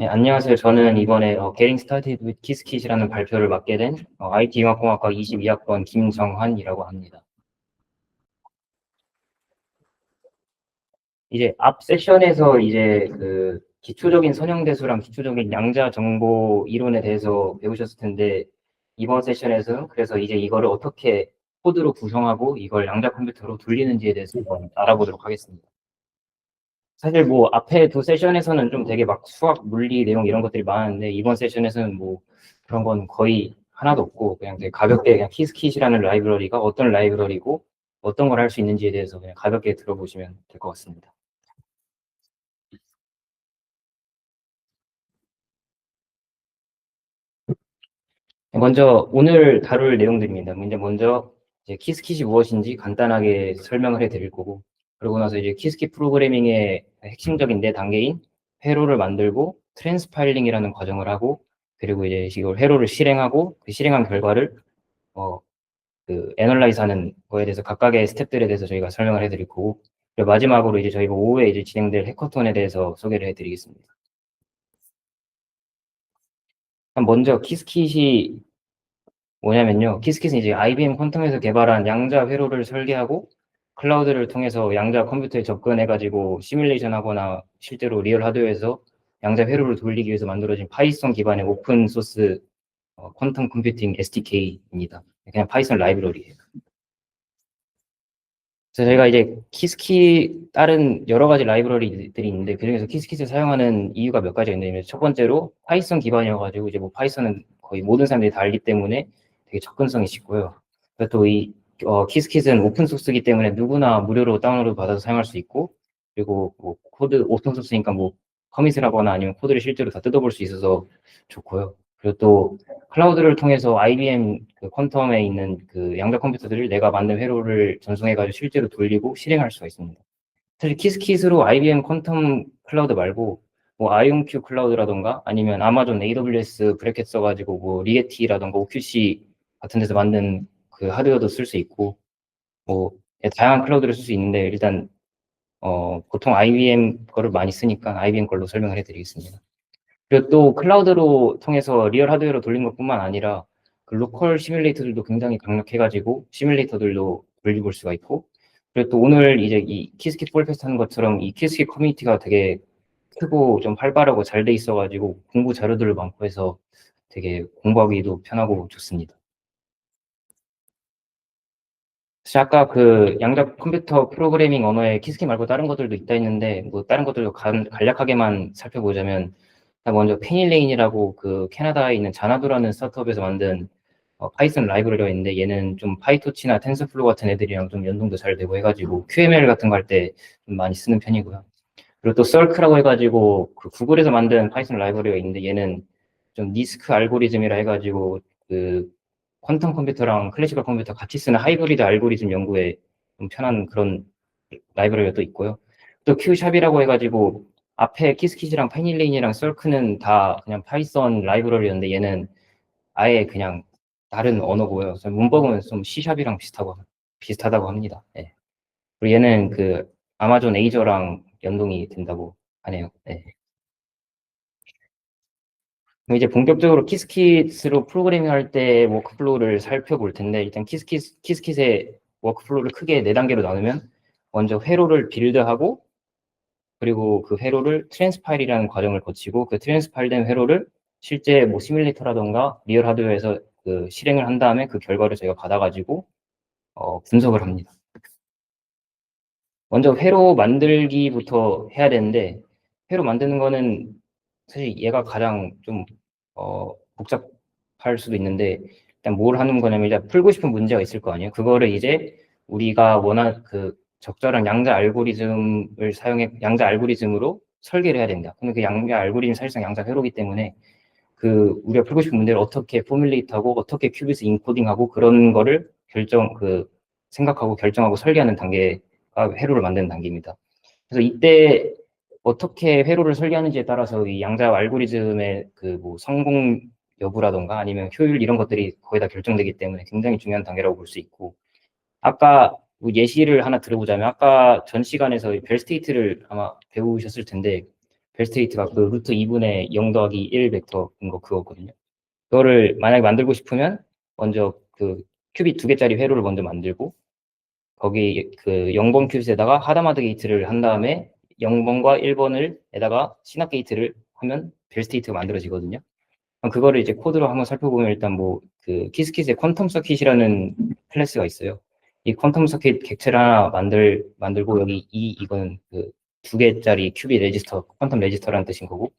네, 안녕하세요. 저는 이번에 Getting Started with Qiskit이라는 발표를 맡게 된 IT융합공학과 22학번 김정환이라고 합니다. 이제 앞 세션에서 이제 그 기초적인 선형대수랑 기초적인 양자 정보 이론에 대해서 배우셨을 텐데, 이번 세션에서는 그래서 이제 이거를 어떻게 코드로 구성하고 이걸 양자 컴퓨터로 돌리는지에 대해서 한번 알아보도록 하겠습니다. 사실 뭐 앞에 두 세션에서는 좀 되게 막 수학, 물리 내용 이런 것들이 많았는데, 이번 세션에서는 뭐 그런 건 거의 하나도 없고 그냥 되게 가볍게 그냥 키스킷이라는 라이브러리가 어떤 라이브러리고 어떤 걸 할 수 있는지에 대해서 그냥 가볍게 들어보시면 될 것 같습니다. 먼저 오늘 다룰 내용들입니다. 먼저 이제 키스킷이 무엇인지 간단하게 설명을 해드릴 거고, 그러고 나서 이제 키스킷 프로그래밍의 핵심적인 네 단계인 회로를 만들고 트랜스파일링이라는 과정을 하고, 그리고 이제 이걸 회로를 실행하고 그 실행한 결과를 어, 그 애널라이즈하는 거에 대해서 각각의 스텝들에 대해서 저희가 설명을 해드릴 거고, 그리고 마지막으로 이제 저희가 오후에 이제 진행될 해커톤에 대해서 소개를 해드리겠습니다. 먼저 키스킷이 뭐냐면요. 키스킷은 이제 IBM 퀀텀에서 개발한 양자 회로를 설계하고 클라우드를 통해서 양자 컴퓨터에 접근해가지고 시뮬레이션 하거나 실제로 리얼 하드웨어에서 양자 회로를 돌리기 위해서 만들어진 파이썬 기반의 오픈 소스 퀀텀 컴퓨팅 SDK입니다. 그냥 파이썬 라이브러리예요. 그래서 저희가 이제 키스킷 다른 여러 가지 라이브러리들이 있는데, 그중에서 키스킷을 사용하는 이유가 몇 가지가 있는데, 첫 번째로 파이썬 기반이어가지고 이제 뭐 파이썬은 거의 모든 사람들이 다 알기 때문에 되게 접근성이 쉽고요. 그리고 또 이 키스킷은 오픈 소스이기 때문에 누구나 무료로 다운로드 받아서 사용할 수 있고, 그리고 뭐 코드 오픈 소스니까 뭐 커밋을 하거나 아니면 코드를 실제로 다 뜯어볼 수 있어서 좋고요. 그리고 또 클라우드를 통해서 IBM 그 퀀텀에 있는 그 양자 컴퓨터들을 내가 만든 회로를 전송해가지고 실제로 돌리고 실행할 수가 있습니다. 사실 키스킷으로 IBM 퀀텀 클라우드 말고 뭐 IonQ 클라우드라던가 아니면 아마존 AWS 브래켓 써가지고 뭐 리에티라던가 OQC 같은 데서 만든 그 하드웨어도 쓸 수 있고, 뭐 다양한 클라우드를 쓸 수 있는데, 일단 보통 IBM 거를 많이 쓰니까 IBM 걸로 설명을 해드리겠습니다. 그리고 또 클라우드로 통해서 리얼 하드웨어로 돌린 것뿐만 아니라 그 로컬 시뮬레이터들도 굉장히 강력해가지고 시뮬레이터들도 돌려볼 수가 있고, 그리고 또 오늘 이제 이 키스킷 폴페스트 하는 것처럼 이 키스킷 커뮤니티가 되게 크고 좀 활발하고 잘 돼 있어가지고 공부 자료들도 많고 해서 되게 공부하기도 편하고 좋습니다. 사실 아까 그 양자 컴퓨터 프로그래밍 언어에 키스킷 말고 다른 것들도 있다 했는데, 뭐 다른 것들도 간략하게만 살펴보자면, 먼저 페닐레인이라고 그 캐나다에 있는 자나두라는 스타트업에서 만든 파이썬 라이브러리가 있는데, 얘는 좀 파이토치나 텐서플로우 같은 애들이랑 좀 연동도 잘 되고 해가지고 QML 같은 거 할 때 좀 많이 쓰는 편이고요. 그리고 또 썰크라고 해가지고 그 구글에서 만든 파이썬 라이브러리가 있는데, 얘는 좀 니스크 알고리즘이라 해가지고 그 퀀텀 컴퓨터랑 클래시컬 컴퓨터 같이 쓰는 하이브리드 알고리즘 연구에 좀 편한 그런 라이브러리가 또 있고요. 또 큐샵이라고 해가지고 앞에 키스킷이랑 페닐레인이랑 썰크는 다 그냥 파이썬 라이브러리였는데, 얘는 아예 그냥 다른 언어고요. 문법은 좀 C샵이랑 비슷하다고 합니다. 네. 그리고 얘는 그 아마존 에이저랑 연동이 된다고 하네요. 네. 그럼 이제 본격적으로 키스킷으로 프로그래밍 할 때 워크플로우를 살펴볼 텐데, 일단 키스킷의 워크플로우를 크게 네 단계로 나누면, 먼저 회로를 빌드하고, 그리고 그 회로를 트랜스파일이라는 과정을 거치고, 그 트랜스파일된 회로를 실제 뭐 시뮬레이터라던가 리얼 하드웨어에서 그 실행을 한 다음에 그 결과를 저희가 받아가지고 분석을 합니다. 먼저 회로 만들기부터 해야 되는데, 회로 만드는 거는 사실 얘가 가장 좀 복잡할 수도 있는데, 일단 뭘 하는 거냐면, 일단 풀고 싶은 문제가 있을 거 아니에요. 그거를 이제 우리가 원하는 그 적절한 양자 알고리즘을 사용해 양자 알고리즘으로 설계를 해야 된다. 근데 그 양자 알고리즘 사실상 양자 회로기 때문에 그 우리가 풀고 싶은 문제를 어떻게 포뮬레이트하고 어떻게 큐비스 인코딩하고 그런 거를 생각하고 결정하고 설계하는 단계가 회로를 만드는 단계입니다. 그래서 이때 어떻게 회로를 설계하는지에 따라서 이 양자 알고리즘의 그 뭐 성공 여부라던가 아니면 효율 이런 것들이 거의 다 결정되기 때문에 굉장히 중요한 단계라고 볼 수 있고, 아까 뭐 예시를 하나 들어보자면, 아까 전 시간에서 벨 스테이트를 아마 배우셨을 텐데, 벨스테이트가 그 루트 2분의 0 더하기 1 벡터인 거 그거거든요. 그거를 만약에 만들고 싶으면 먼저 그 큐빗 2개짜리 회로를 먼저 만들고 거기 그 0번 큐빗에다가 하다마드 게이트를 한 다음에 0번과 1번을 에다가 시납 게이트를 하면 벨스테이트가 만들어지거든요. 그럼 그거를 이제 코드로 한번 살펴보면 일단 뭐 그 키스킷의 퀀텀 서킷이라는 클래스가 있어요. 이 퀀텀 서킷 객체를 하나 만들고 여기 이거는 그 2개짜리 큐빗 레지스터, 퀀텀 레지스터라는 뜻인 거고,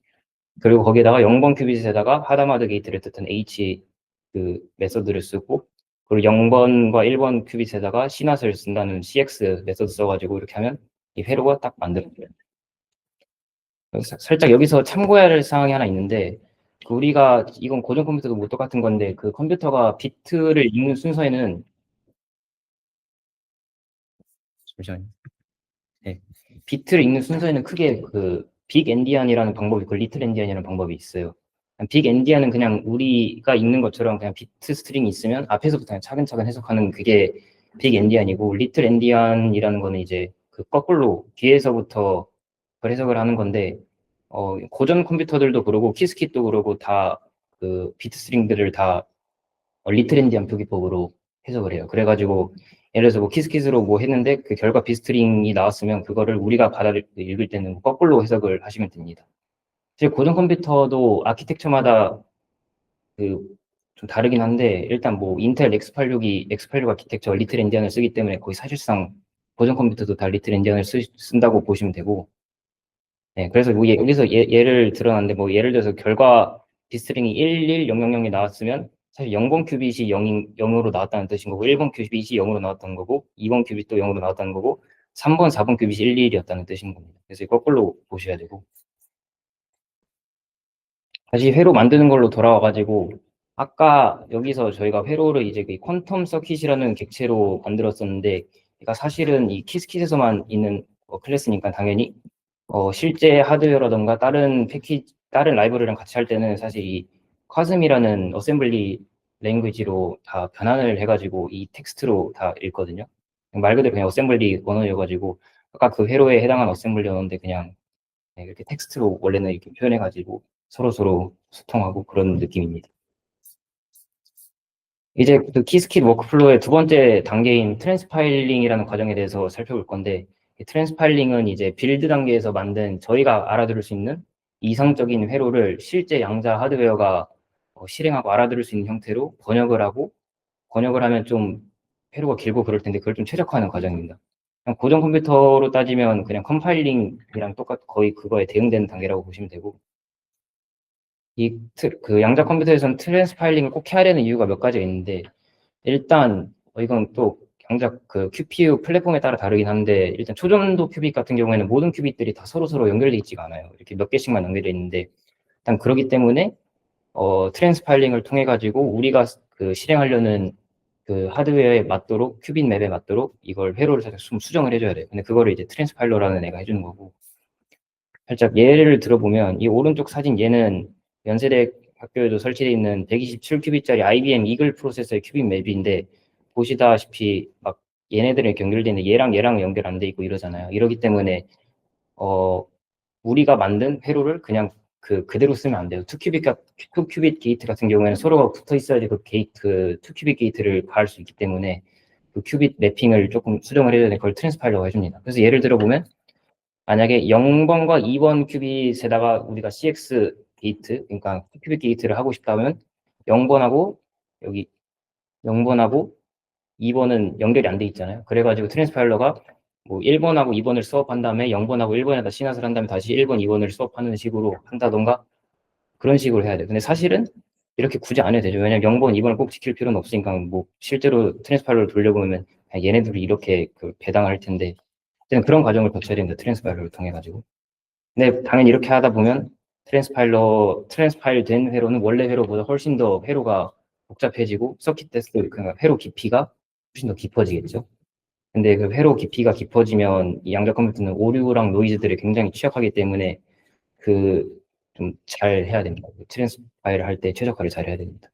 그리고 거기에다가 0번 큐빗에다가 하다마드 게이트를 뜻한 H 그 메서드를 쓰고, 그리고 0번과 1번 큐빗에다가 시낫을 쓴다는 CX 메서드 써가지고 이렇게 하면 이 회로가 딱 만들어져요. 살짝 여기서 참고해야 할 사항이 하나 있는데, 그 우리가 이건 고전 컴퓨터도 뭐 똑같은 건데 그 컴퓨터가 비트를 읽는 순서에는 잠시만요. 네. 비트를 읽는 순서에는 크게 그 빅 엔디안이라는 방법이 있고 리틀 엔디안이라는 방법이 있어요. 빅 엔디안은 그냥 우리가 읽는 것처럼 그냥 비트 스트링이 있으면 앞에서부터 그냥 차근차근 해석하는 그게 빅 엔디안이고, 리틀 엔디안이라는 거는 이제 그 거꾸로 뒤에서부터 그걸 해석을 하는 건데, 고전 컴퓨터들도 그러고 키스킷도 그러고 다 그 비트 스트링들을 다 리틀 엔디안 표기법으로 해석을 해요. 그래가지고 예를 들어서 뭐 키스킷으로 뭐 했는데 그 결과 비스트링이 나왔으면 그거를 우리가 받아 읽을 때는 거꾸로 해석을 하시면 됩니다. 사실 고전 컴퓨터도 아키텍처마다 그 좀 다르긴 한데, 일단 뭐 인텔 X86 아키텍처 리틀 엔디안을 쓰기 때문에 거의 사실상 고전 컴퓨터도 다 리틀 엔디안을 쓴다고 보시면 되고, 네, 그래서 뭐 여기서 예를 들어놨는데, 뭐 예를 들어서 결과 비스트링이 11000이 나왔으면 사실 0번 큐빗이 0으로 나왔다는 뜻인 거고, 1번 큐빗이 0으로 나왔다는 거고, 2번 큐빗도 0으로 나왔다는 거고, 3번, 4번 큐빗이 11이었다는 뜻인 겁니다. 그래서 거꾸로 보셔야 되고, 다시 회로 만드는 걸로 돌아와가지고, 아까 여기서 저희가 회로를 이제 그 퀀텀 서킷이라는 객체로 만들었었는데, 그러니까 사실은 이 키스킷에서만 있는 클래스니까 당연히 실제 하드웨어라던가 다른 라이브러리랑 같이 할 때는 사실 이 콰즘이라는 어셈블리 랭귀지로 다 변환을 해가지고 이 텍스트로 다 읽거든요. 말 그대로 그냥 어셈블리 언어여가지고 아까 그 회로에 해당한 어셈블리 언어인데 그냥 이렇게 텍스트로 원래는 이렇게 표현해가지고 서로 소통하고 그런 느낌입니다. 이제 그 키스킷 워크플로우의 두 번째 단계인 트랜스파일링이라는 과정에 대해서 살펴볼 건데, 이 트랜스파일링은 이제 빌드 단계에서 만든 저희가 알아들을 수 있는 이상적인 회로를 실제 양자 하드웨어가 실행하고 알아들을 수 있는 형태로 번역을 하면 좀 회로가 길고 그럴 텐데 그걸 좀 최적화하는 과정입니다. 그냥 고전 컴퓨터로 따지면 그냥 컴파일링이랑 거의 그거에 대응되는 단계라고 보시면 되고, 그 양자 컴퓨터에서는 트랜스파일링을 꼭 해야 되는 이유가 몇 가지가 있는데, 일단 이건 또 양자 그 QPU 플랫폼에 따라 다르긴 한데, 일단 초전도 큐빗 같은 경우에는 모든 큐빗들이 다 서로 연결돼 있지가 않아요. 이렇게 몇 개씩만 연결돼 있는데, 일단 그렇기 때문에 트랜스파일링을 통해 가지고 우리가 그 실행하려는 그 하드웨어에 맞도록 큐빗 맵에 맞도록 이걸 회로를 살짝 수정을 해줘야 돼요. 근데 그거를 이제 트랜스파일러라는 애가 해주는 거고, 살짝 예를 들어보면 이 오른쪽 사진 얘는 연세대 학교에도 설치되어 있는 127큐빗짜리 IBM 이글 프로세서의 큐빗 맵인데, 보시다시피 막 얘네들이 이렇게 연결되어 있는데 얘랑 연결 안 돼 있고 이러잖아요. 이러기 때문에 우리가 만든 회로를 그냥 그대로 쓰면 안 돼요. 2큐빗 게이트 같은 경우에는 서로가 붙어 있어야지 그 게이트, 2큐빗 게이트를 가할 수 있기 때문에 그 큐빗 매핑을 조금 수정을 해야 되는 걸 트랜스파일러가 해줍니다. 그래서 예를 들어보면 만약에 0번과 2번 큐빗에다가 우리가 CX 게이트, 그러니까 큐빗 게이트를 하고 싶다면 0번하고 여기 0번하고 2번은 연결이 안 돼 있잖아요. 그래가지고 트랜스파일러가 뭐 1번하고 2번을 수업한 다음에 0번하고 1번에다 시낫을 한 다음에 다시 1번, 2번을 수업하는 식으로 한다던가 그런 식으로 해야 돼요. 근데 사실은 이렇게 굳이 안 해도 되죠. 왜냐면 0번, 2번을 꼭 지킬 필요는 없으니까 뭐 실제로 트랜스파일러를 돌려보면 그냥 얘네들이 이렇게 그 배당할 텐데, 그런 과정을 거쳐야 됩니다. 트랜스파일러를 통해 가지고. 근데 당연히 이렇게 하다 보면 트랜스파일 된 회로는 원래 회로보다 훨씬 더 회로가 복잡해지고 서킷 데스, 그러니까 회로 깊이가 훨씬 더 깊어지겠죠. 근데 그 회로 깊이가 깊어지면 이 양자 컴퓨터는 오류랑 노이즈들에 굉장히 취약하기 때문에 그 좀 잘 해야 됩니다. 트랜스파일을 할 때 최적화를 잘 해야 됩니다.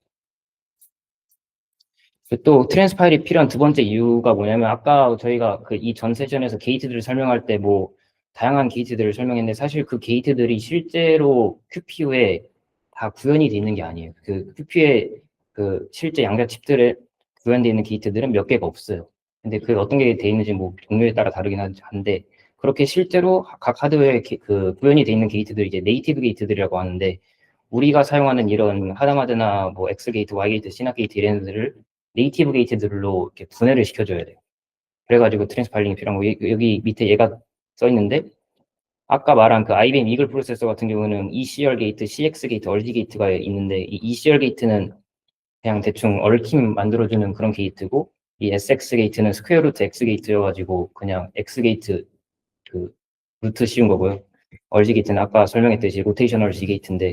또 트랜스파일이 필요한 두 번째 이유가 뭐냐면, 아까 저희가 그 이 전 세션에서 게이트들을 설명할 때 뭐 다양한 게이트들을 설명했는데 사실 그 게이트들이 실제로 QPU에 다 구현이 돼 있는 게 아니에요. 그 QPU에 그 실제 양자 칩들에 구현되어 있는 게이트들은 몇 개가 없어요. 근데 그 어떤 게 돼 있는지 뭐 종류에 따라 다르긴 한데 그렇게 실제로 각 하드웨어에 그 구현이 돼 있는 게이트들이 이제 네이티브 게이트들이라고 하는데 우리가 사용하는 이런 하다마드나 뭐 X 게이트, Y 게이트, 시납 게이트 이런 애들을 네이티브 게이트들로 이렇게 분해를 시켜줘야 돼요. 그래가지고 트랜스파일링이 필요한 거 여기 밑에 얘가 써 있는데 아까 말한 그 IBM 이글 프로세서 같은 경우는 ECR 게이트, CX 게이트, 얼지 게이트가 있는데 이 ECR 게이트는 그냥 대충 얽힘 만들어주는 그런 게이트고 이 SX 게이트는 스퀘어 루트 X 게이트여가지고 그냥 X 게이트 그 루트 씌운 거고요. 얼지 게이트는 아까 설명했듯이 로테이셔널 G 게이트인데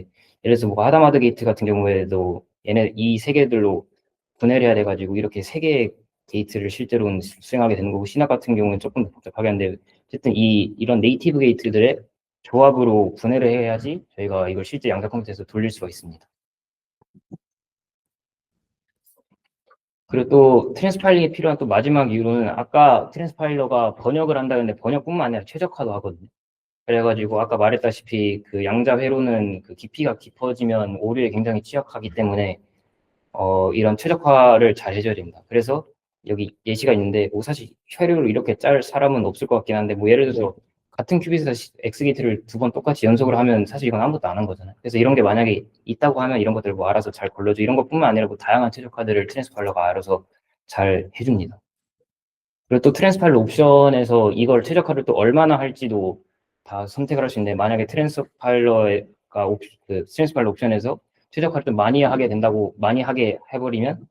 예를 들어서 뭐 하다마드 게이트 같은 경우에도 얘네 이 세 개들로 분해를 해야 돼가지고 이렇게 세 개의 게이트를 실제로는 수행하게 되는 거고 시납 같은 경우는 조금 더 복잡하게 하는데 어쨌든 이런 네이티브 게이트들의 조합으로 분해를 해야지 저희가 이걸 실제 양자 컴퓨터에서 돌릴 수가 있습니다. 그리고 또 트랜스파일링이 필요한 또 마지막 이유는 아까 트랜스파일러가 번역을 한다는데 번역뿐만 아니라 최적화도 하거든요. 그래가지고 아까 말했다시피 그 양자 회로는 그 깊이가 깊어지면 오류에 굉장히 취약하기 때문에 이런 최적화를 잘 해줘야 됩니다. 그래서 여기 예시가 있는데 뭐 사실 회로를 이렇게 짤 사람은 없을 것 같긴 한데 뭐 예를 들어서 같은 큐빗에서 X 게이트를 두 번 똑같이 연속을 하면 사실 이건 아무것도 안 한 거잖아요. 그래서 이런 게 만약에 있다고 하면 이런 것들 뭐 알아서 잘 걸러줘. 이런 것뿐만 아니라 뭐 다양한 최적화들을 트랜스파일러가 알아서 잘 해줍니다. 그리고 또 트랜스파일러 옵션에서 이걸 최적화를 또 얼마나 할지도 다 선택을 할 수 있는데 만약에 트랜스파일러 옵션에서 최적화를 좀 많이 하게 된다고 많이 하게 해버리면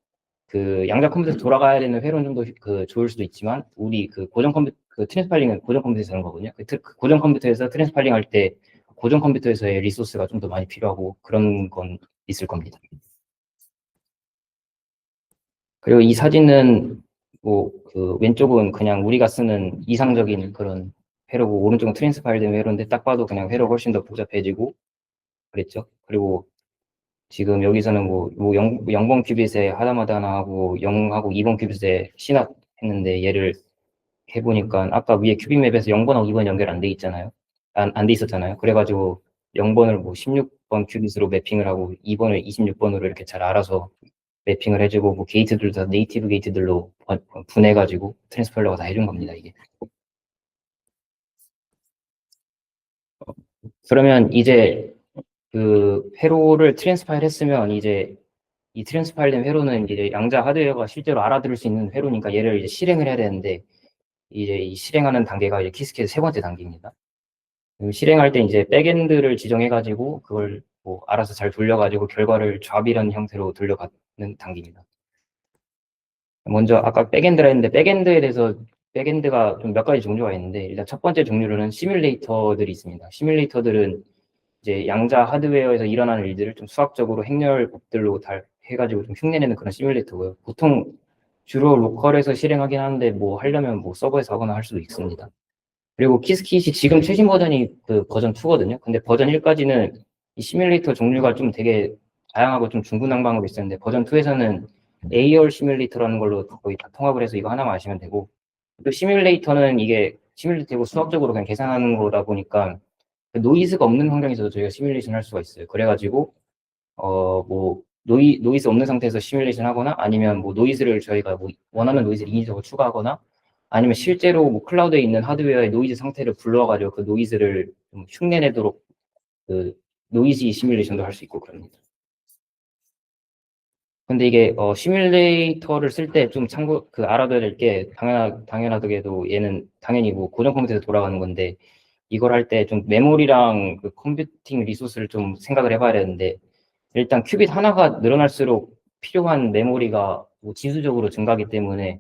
그 양자 컴퓨터에서 돌아가야 되는 회로는 좀 더 그 좋을 수도 있지만 우리 그 고정 컴퓨터 그 트랜스파일링은 고정 컴퓨터에서 하는 거거든요. 그 고정 컴퓨터에서 트랜스파일링 할 때 고정 컴퓨터에서의 리소스가 좀 더 많이 필요하고 그런 건 있을 겁니다. 그리고 이 사진은 뭐 그 왼쪽은 그냥 우리가 쓰는 이상적인 그런 회로고 오른쪽은 트랜스파일된 회로인데 딱 봐도 그냥 회로가 훨씬 더 복잡해지고 그랬죠. 그리고 지금 여기서는 뭐 0번 큐빗에 하다마다 하나 하고 0하고 2번 큐빗에 시납했는데 얘를 해보니까 아까 위에 큐빅 맵에서 0번하고 2번 연결 안 돼 있잖아요. 안 돼 있었잖아요. 그래가지고 0번을 뭐 16번 큐빗으로 매핑을 하고 2번을 26번으로 이렇게 잘 알아서 매핑을 해주고 뭐 게이트들도 다 네이티브 게이트들로 분해가지고 트랜스폴러가 다 해준 겁니다, 이게. 그러면 이제 그 회로를 트랜스파일 했으면 이제 이 트랜스파일된 회로는 이제 양자 하드웨어가 실제로 알아들을 수 있는 회로니까 얘를 이제 실행을 해야 되는데 이제 이 실행하는 단계가 이제 키스케의 세 번째 단계입니다. 실행할 때 이제 백엔드를 지정해가지고 그걸 뭐 알아서 잘 돌려가지고 결과를 좌비라는 형태로 돌려가는 단계입니다. 먼저 아까 백엔드라 했는데 백엔드에 대해서 백엔드가 좀 몇 가지 종류가 있는데 일단 첫 번째 종류로는 시뮬레이터들이 있습니다. 시뮬레이터들은 이제 양자 하드웨어에서 일어나는 일들을 좀 수학적으로 행렬법들로 다 해가지고 좀 흉내내는 그런 시뮬레이터고요. 보통 주로 로컬에서 실행하긴 하는데 뭐 하려면 뭐 서버에서 하거나 할 수도 있습니다. 그리고 키스킷이 지금 최신 버전이 그 버전 2거든요. 근데 버전 1까지는 이 시뮬레이터 종류가 좀 되게 다양하고 좀 중구난방으로 있었는데 버전 2에서는 AR 시뮬레이터라는 걸로 거의 다 통합을 해서 이거 하나만 아시면 되고 또 시뮬레이터는 이게 시뮬레이터고 수학적으로 그냥 계산하는 거다 보니까 그 노이즈가 없는 환경에서도 저희가 시뮬레이션 할 수가 있어요. 그래가지고 뭐 노이즈 없는 상태에서 시뮬레이션 하거나 아니면 뭐 노이즈를 저희가 뭐 원하는 노이즈를 인위적으로 추가하거나 아니면 실제로 뭐 클라우드에 있는 하드웨어의 노이즈 상태를 불러가지고 그 노이즈를 좀 흉내내도록 그 노이즈 시뮬레이션도 할 수 있고 그럽니다. 근데 이게 시뮬레이터를 쓸 때 좀 참고 알아둬야 될 게 당연하게도 얘는 당연히 뭐 고정 컴퓨터에서 돌아가는 건데 이걸 할 때 좀 메모리랑 그 컴퓨팅 리소스를 좀 생각을 해봐야 되는데 일단 큐빗 하나가 늘어날수록 필요한 메모리가 뭐 지수적으로 증가하기 때문에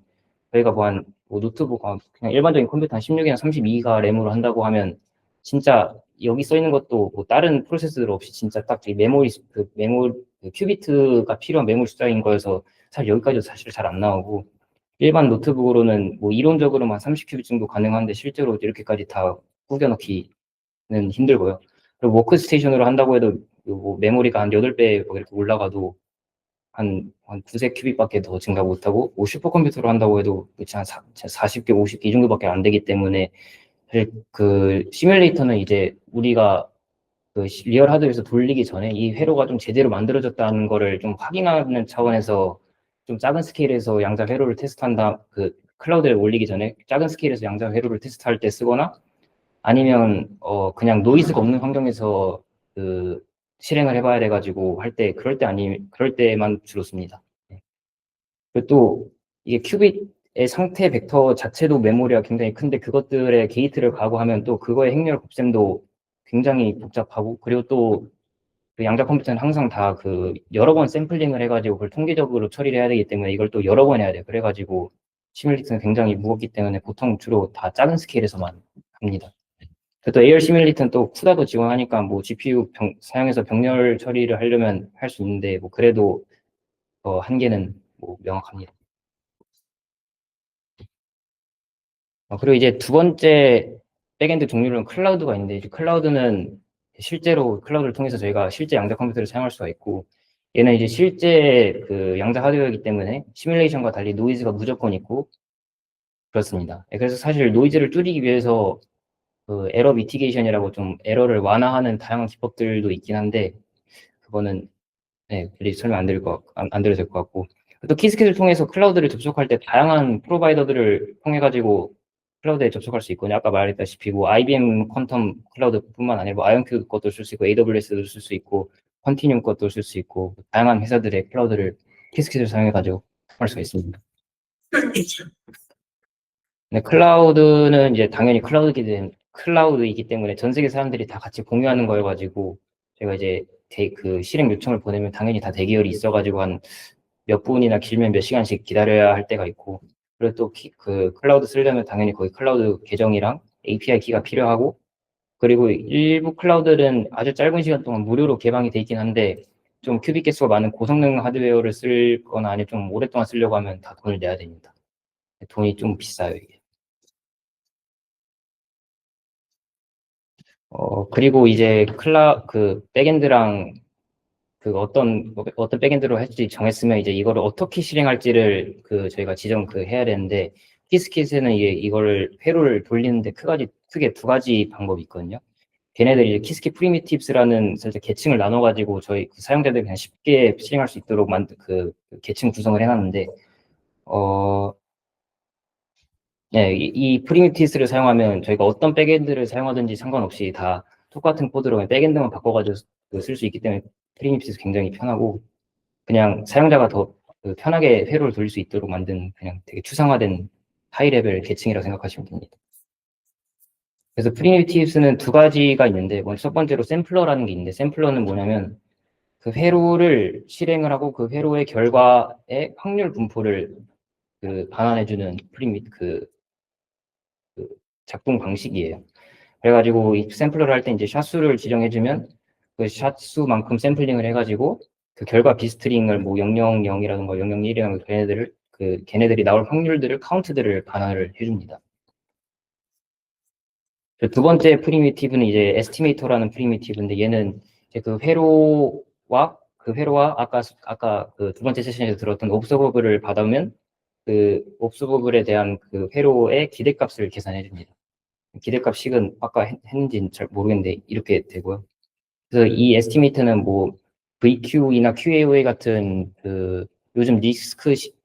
저희가 뭐 노트북 그냥 일반적인 컴퓨터 한 16이나 32기가 램으로 한다고 하면 진짜 여기 써 있는 것도 뭐 다른 프로세스들 없이 진짜 딱 이 그 큐비트가 필요한 메모리 숫자인 거여서 사실 여기까지도 사실 잘 안 나오고 일반 노트북으로는 뭐 이론적으로만 30큐빗 정도 가능한데 실제로 이렇게까지 다 구겨 넣기는 힘들고요. 그리고 워크스테이션으로 한다고 해도 뭐 메모리가 한 8배 뭐 이렇게 올라가도 한 두세 큐빅밖에 더 증가 못하고 뭐 슈퍼컴퓨터로 한다고 해도 한 40개, 50개 이 정도밖에 안 되기 때문에 그 시뮬레이터는 이제 우리가 그 리얼 하드에서 돌리기 전에 이 회로가 좀 제대로 만들어졌다는 거를 좀 확인하는 차원에서 좀 작은 스케일에서 양자 회로를 테스트한다, 그 클라우드에 올리기 전에 작은 스케일에서 양자 회로를 테스트할 때 쓰거나 아니면 그냥 노이즈가 없는 환경에서 그 실행을 해봐야 돼가지고 할 때 그럴 때만 주로 씁니다. 네. 그리고 또 이게 큐빗의 상태 벡터 자체도 메모리가 굉장히 큰데 그것들의 게이트를 가고하면 또 그거의 행렬 곱셈도 굉장히 복잡하고, 그리고 또 그 양자 컴퓨터는 항상 다 그 여러 번 샘플링을 해가지고 그걸 통계적으로 처리를 해야 되기 때문에 이걸 또 여러 번 해야 돼요. 그래가지고 시뮬레이터는 굉장히 무겁기 때문에 보통 주로 다 작은 스케일에서만 합니다. 또 AR 시뮬레이터는 또 쿠다도 지원하니까 뭐 GPU 사용해서 병렬 처리를 하려면 할 수 있는데 뭐 그래도 한계는 뭐 명확합니다. 그리고 이제 두 번째 백엔드 종류는 클라우드가 있는데, 이제 클라우드는 실제로 클라우드를 통해서 저희가 실제 양자 컴퓨터를 사용할 수가 있고, 얘는 이제 실제 그 양자 하드웨어이기 때문에 시뮬레이션과 달리 노이즈가 무조건 있고 그렇습니다. 그래서 사실 노이즈를 줄이기 위해서 그 에러 미티게이션이라고 좀 에러를 완화하는 다양한 기법들도 있긴 한데 그거는 네, 미리 설명 안 드려도 될 것 같고, 또 키스켓을 통해서 클라우드를 접속할 때 다양한 프로바이더들을 통해 가지고 클라우드에 접속할 수 있거든요. 아까 말했다시피 뭐 IBM 퀀텀 클라우드뿐만 아니라 뭐 아이온큐 것도 쓸 수 있고 AWS도 쓸 수 있고 컨티뉴um 것도 쓸 수 있고 다양한 회사들의 클라우드를 키스켓을 사용해 가지고 할 수가 있습니다. 근데 클라우드는 이제 당연히 클라우드이기 때문에 전 세계 사람들이 다 같이 공유하는 거여가지고 제가 이제 그 실행 요청을 보내면 당연히 다 대기열이 있어가지고 한 몇 분이나 길면 몇 시간씩 기다려야 할 때가 있고, 그리고 또 그 클라우드 쓰려면 당연히 거기 클라우드 계정이랑 API 키가 필요하고, 그리고 일부 클라우드는 아주 짧은 시간 동안 무료로 개방이 돼 있긴 한데 좀 큐빅 개수가 많은 고성능 하드웨어를 쓸 거나 아니면 좀 오랫동안 쓰려고 하면 다 돈을 내야 됩니다. 돈이 좀 비싸요, 이게. 그리고 이제 그 백엔드랑 그 어떤 백엔드로 할지 정했으면 이제 이거를 어떻게 실행할지를 그 저희가 해야 되는데, 키스킷에는 이거를 회로를 돌리는데 크게 두 가지 방법이 있거든요. 걔네들이 이제 키스킷 프리미티브스라는 살짝 계층을 나눠가지고 저희 그 사용자들이 그냥 쉽게 실행할 수 있도록 만든 그 계층 구성을 해놨는데, 어, 네, 이 프리미티브스를 사용하면 저희가 어떤 백엔드를 사용하든지 상관없이 다 똑같은 코드로 그냥 백엔드만 바꿔가지고 쓸 수 있기 때문에 프리미티브스 굉장히 편하고, 그냥 사용자가 더 편하게 회로를 돌릴 수 있도록 만든 그냥 되게 추상화된 하이 레벨 계층이라고 생각하시면 됩니다. 그래서 프리미티브스는 두 가지가 있는데, 먼저 첫 번째로 샘플러라는 게 있는데, 샘플러는 뭐냐면 그 회로를 실행을 하고 그 회로의 결과의 확률 분포를 그 반환해주는 그 작동 방식이에요. 그래가지고 이 샘플러를 할 때 이제 샷수를 지정해주면 그 샷수만큼 샘플링을 해가지고 그 결과 비스트링을 뭐 000이라든가 001이라든가 걔네들이 나올 확률들을 카운트들을 반환을 해줍니다. 두 번째 프리미티브는 이제 에스티메이터라는 프리미티브인데, 얘는 이제 그 회로와 아까 그 두 번째 세션에서 들었던 옵서버블을 받으면 그 옵서버블에 대한 그 회로의 기대값을 계산해 줍니다. 기대값식은 아까 했는지는 잘 모르겠는데 이렇게 되고요. 그래서 이 에스티메이터는 뭐 VQ이나 QAOA 같은 그 요즘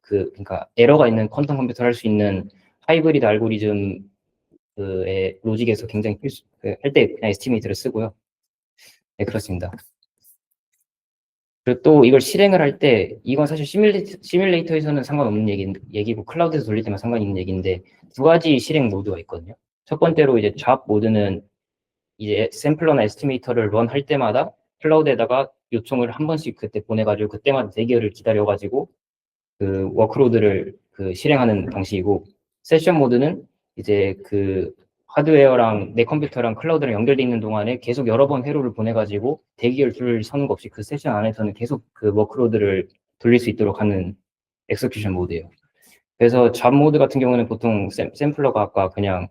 그러니까 에러가 있는 퀀텀 컴퓨터를 할 수 있는 하이브리드 알고리즘의 로직에서 굉장히 할 때 그냥 에스티메이터를 쓰고요. 네, 그렇습니다. 그리고 또 이걸 실행을 할 때 이건 사실 시뮬레이터에서는 상관없는 얘기고 클라우드에서 돌릴 때만 상관 있는 얘기인데, 두 가지 실행 모드가 있거든요. 첫 번째로 이제 잡 모드는 이제 샘플러나 에스티메이터를 런 할 때마다 클라우드에다가 요청을 한 번씩 그때 보내가지고 그때마다 대기열을 기다려가지고 그 워크로드를 그 실행하는 방식이고, 세션 모드는 이제 그 하드웨어랑 내 컴퓨터랑 클라우드랑 연결돼 있는 동안에 계속 여러 번 회로를 보내가지고 대기열 줄 서는 거 없이 그 세션 안에서는 계속 그 워크로드를 돌릴 수 있도록 하는 엑스큐션 모드예요. 그래서 잡 모드 같은 경우는 보통 샘플러가 아까 그냥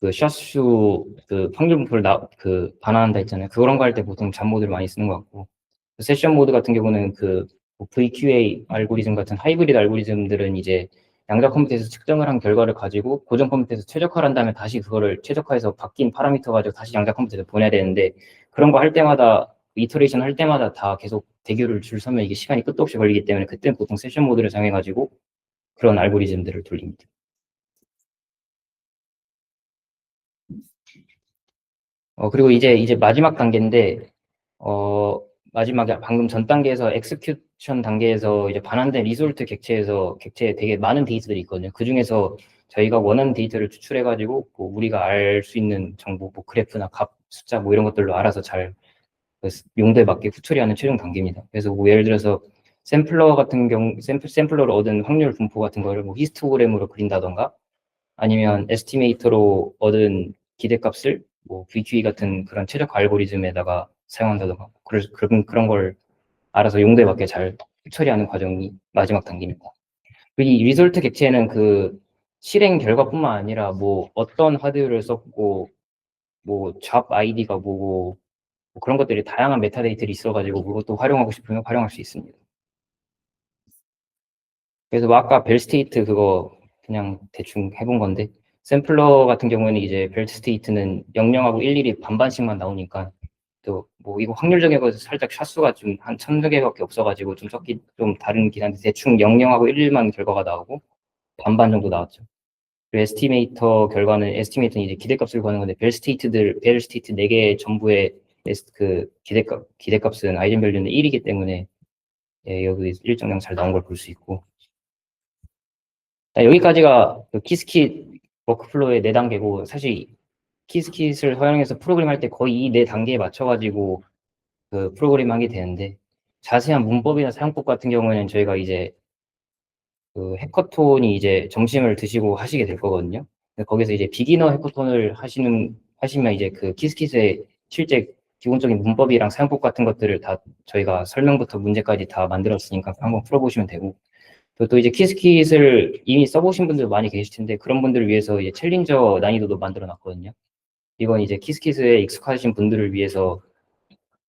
그 샷수 그 확률 분포를 반환한다 했잖아요. 그런 거 할 때 보통 잡 모드를 많이 쓰는 것 같고, 세션 모드 같은 경우는 그 VQA 알고리즘 같은 하이브리드 알고리즘들은 이제 양자 컴퓨터에서 측정을 한 결과를 가지고 고정 컴퓨터에서 최적화를 한 다음에 다시 그거를 최적화해서 바뀐 파라미터 가지고 다시 양자 컴퓨터에 보내야 되는데, 그런 거 할 때마다 이터레이션 할 때마다 다 계속 대기를 줄 서면 이게 시간이 끝도 없이 걸리기 때문에 그때는 보통 세션 모드를 사용해가지고 그런 알고리즘들을 돌립니다. 그리고 이제 마지막 단계인데, 마지막에 방금 전 단계에서 엑스큐션 단계에서 이제 반환된 리솔트 객체에 되게 많은 데이터들이 있거든요. 그 중에서 저희가 원하는 데이터를 추출해가지고 뭐 우리가 알 수 있는 정보, 뭐 그래프나 값, 숫자 뭐 이런 것들로 알아서 잘 용도에 맞게 후처리하는 최종 단계입니다. 그래서 뭐 예를 들어서 샘플러 같은 경우 샘플러로 얻은 확률 분포 같은 거를 뭐 히스토그램으로 그린다던가, 아니면 에스티메이터로 얻은 기대값을 뭐 VQE 같은 그런 최적화 알고리즘에다가 사용한다던가, 그런 걸 알아서 용도에 맞게 잘 처리하는 과정이 마지막 단계입니다. 이 리솔트 객체는 그 실행 결과뿐만 아니라 뭐 어떤 하드웨어를 썼고 뭐 잡 아이디가 뭐고 뭐 그런 것들이 다양한 메타데이터들이 있어가지고 그것도 활용하고 싶으면 활용할 수 있습니다. 그래서 뭐 아까 벨 스테이트 그거 그냥 대충 해본 건데, 샘플러 같은 경우에는 이제 벨 스테이트는 00하고 11이 반반씩만 나오니까, 또 뭐 이거 확률적인 거에서 살짝 샷수가 좀 한 1000개밖에 없어가지고 좀 다른긴 한데, 대충 00하고 11만 결과가 나오고 반반 정도 나왔죠. 그리고 에스티메이터는 이제 기대값을 구하는 건데, 벨 스테이트 4개 전부의 그 기대값은 아이젠 밸류는 1이기 때문에, 예, 여기 일정량 잘 나온 걸 볼 수 있고. 여기까지가 그 키스킷 워크플로우의 4단계고, 사실 키스킷을 활용해서 프로그램 할 때 거의 이 4단계에 맞춰가지고 그 프로그램 하게 되는데, 자세한 문법이나 사용법 같은 경우에는 저희가 이제 그 해커톤이 이제 점심을 드시고 하시게 될 거거든요. 거기서 이제 비기너 해커톤을 하시면 이제 그 키스킷의 실제 기본적인 문법이랑 사용법 같은 것들을 다 저희가 설명부터 문제까지 다 만들었으니까 한번 풀어보시면 되고, 또 이제 키스킷을 이미 써보신 분들 많이 계실 텐데, 그런 분들을 위해서 이제 챌린저 난이도도 만들어 놨거든요. 이건 이제 키스킷에 익숙하신 분들을 위해서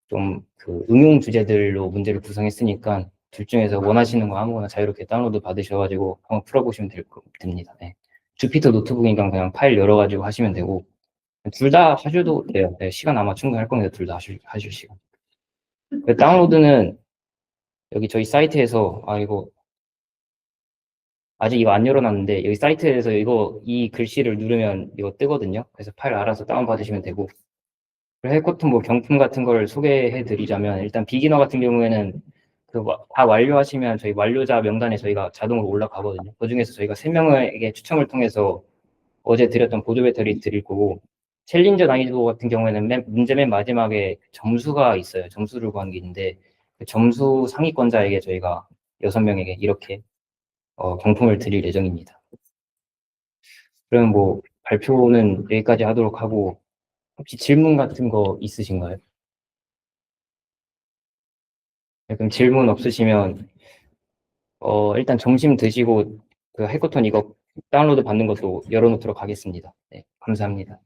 좀 그 응용 주제들로 문제를 구성했으니까, 둘 중에서 원하시는 거 아무거나 자유롭게 다운로드 받으셔가지고 한번 풀어보시면 됩니다. 네. 주피터 노트북이니까 그냥 파일 열어가지고 하시면 되고, 둘 다 하셔도 돼요. 네, 시간 아마 충분할 겁니다. 둘 다 하실 시간. 다운로드는 여기 저희 사이트에서, 이거 아직 이거 안 열어놨는데, 여기 사이트에서 이 글씨를 누르면 이거 뜨거든요. 그래서 파일 알아서 다운받으시면 되고, 해커톤 뭐 경품 같은 걸 소개해 드리자면, 일단 비기너 같은 경우에는 다 완료하시면 저희 완료자 명단에 저희가 자동으로 올라가거든요. 그 중에서 저희가 3명에게 추첨을 통해서 어제 드렸던 보조 배터리 드릴 거고, 챌린저 난이도 같은 경우에는 문제 맨 마지막에 점수가 있어요. 점수를 구하는 게 있는데, 그 점수 상위권자에게 저희가 6명에게 이렇게 경품을 드릴 예정입니다. 그럼 뭐 발표는 여기까지 하도록 하고, 혹시 질문 같은 거 있으신가요? 네, 그럼 질문 없으시면 일단 점심 드시고 그 해커톤 이거 다운로드 받는 것도 열어놓도록 하겠습니다. 네, 감사합니다.